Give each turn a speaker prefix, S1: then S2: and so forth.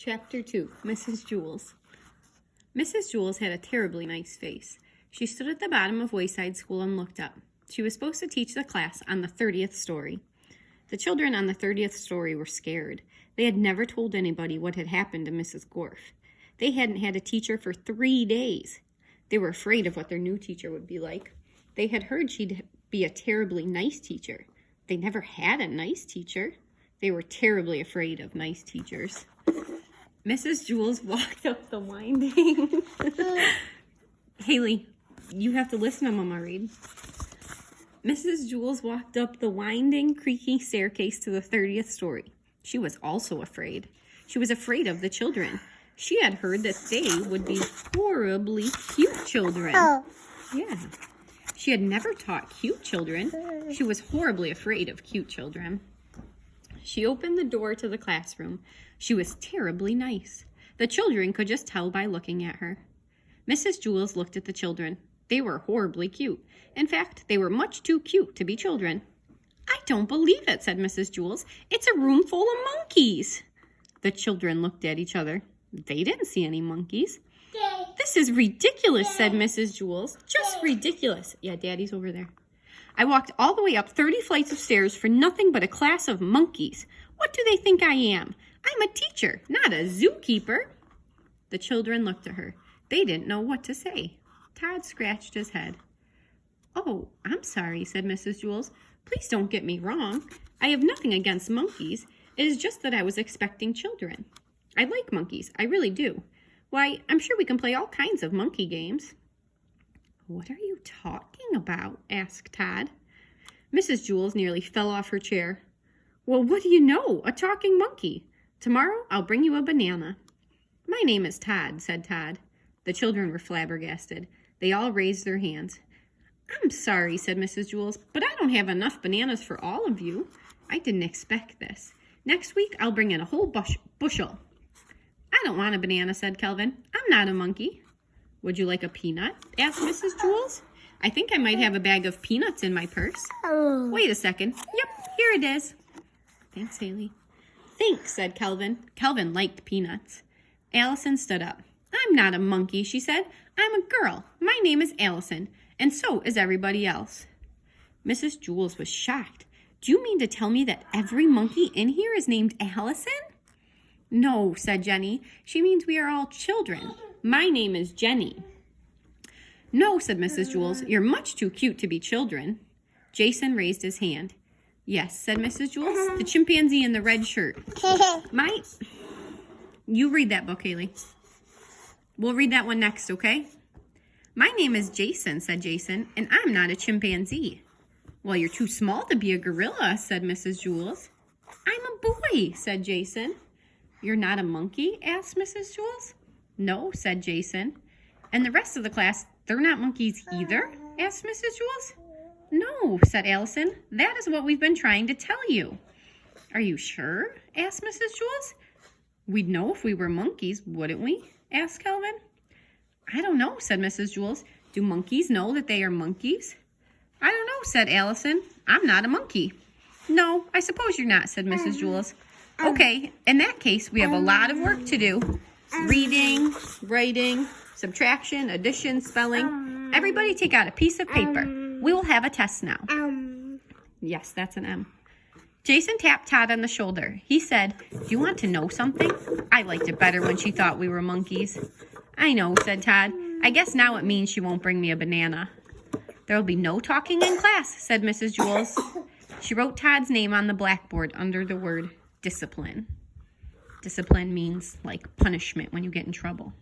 S1: Chapter 2, Mrs. Jules. Mrs. Jules had a terribly nice face. She stood at the bottom of Wayside School and looked up. She was supposed to teach the class on the 30th story. The children on the 30th story were scared. They had never told anybody what had happened to Mrs. Gorf. They hadn't had a teacher for 3 days. They were afraid of what their new teacher would be like. They had heard she'd be a terribly nice teacher. They never had a nice teacher. They were terribly afraid of nice teachers. Mrs. Jules walked up the winding... Hailey, you have to listen to Mama read. Mrs. Jules walked up the winding, creaking staircase to the 30th story. She was also afraid. She was afraid of the children. She had heard that they would be horribly cute children. Yeah. She had never taught cute children. She was horribly afraid of cute children. She opened the door to the classroom. She was terribly nice. The children could just tell by looking at her. Mrs. Jules looked at the children. They were horribly cute. In fact, they were much too cute to be children. "I don't believe it," said Mrs. Jules. "It's a room full of monkeys." The children looked at each other. They didn't see any monkeys. "This is ridiculous," said Mrs. Jules. "Just ridiculous." Yeah, Daddy's over there. "I walked all the way up 30 flights of stairs for nothing but a class of monkeys. What do they think I am? I'm a teacher, not a zookeeper." The children looked at her. They didn't know what to say. Todd scratched his head. "Oh, I'm sorry," said Mrs. Jules. "Please don't get me wrong. I have nothing against monkeys. It is just that I was expecting children. I like monkeys, I really do. Why, I'm sure we can play all kinds of monkey games." "What are you talking about?" asked Todd. Mrs. Jules nearly fell off her chair. "Well, what do you know? A talking monkey. Tomorrow I'll bring you a banana." "My name is Todd," said Todd. The children were flabbergasted. They all raised their hands. "I'm sorry," said Mrs. Jules, "but I don't have enough bananas for all of you. I didn't expect this. Next week I'll bring in a whole bushel." "I don't want a banana," said Kelvin. "I'm not a monkey." "Would you like a peanut?" asked Mrs. Jules. "I think I might have a bag of peanuts in my purse." "Wait a second. Yep, here it is." "Thanks, Hailey." "Thanks," said Kelvin. Kelvin liked peanuts. Allison stood up. "I'm not a monkey," she said. "I'm a girl. My name is Allison, and so is everybody else." Mrs. Jules was shocked. "Do you mean to tell me that every monkey in here is named Allison?" "No," said Jenny. "She means we are all children. My name is Jenny." "No," said Mrs. Jules. "You're much too cute to be children." Jason raised his hand. "Yes," said Mrs. Jules. "The chimpanzee in the red shirt. You read that book, Hailey. We'll read that one next, okay?" "My name is Jason," said Jason, "and I'm not a chimpanzee." "Well, you're too small to be a gorilla," said Mrs. Jules. "I'm a boy," said Jason. "You're not a monkey?" asked Mrs. Jules. "No," said Jason. "And the rest of the class, they're not monkeys either?" asked Mrs. Jules. "No," said Allison. "That is what we've been trying to tell you." "Are you sure?" asked Mrs. Jules. "We'd know if we were monkeys, wouldn't we?" asked Kelvin. "I don't know," said Mrs. Jules. "Do monkeys know that they are monkeys?" "I don't know," said Allison. "I'm not a monkey." "No, I suppose you're not," said Mrs. Jules. "Okay, in that case, we have a lot of work to do. Reading, writing, subtraction, addition, spelling. Everybody take out a piece of paper. We will have a test now." Yes, that's an M. Jason tapped Todd on the shoulder. He said, "Do you want to know something? I liked it better when she thought we were monkeys." "I know," said Todd. "I guess now it means she won't bring me a banana." "There'll be no talking in class," said Mrs. Jules. She wrote Todd's name on the blackboard under the word discipline. Discipline means like punishment when you get in trouble.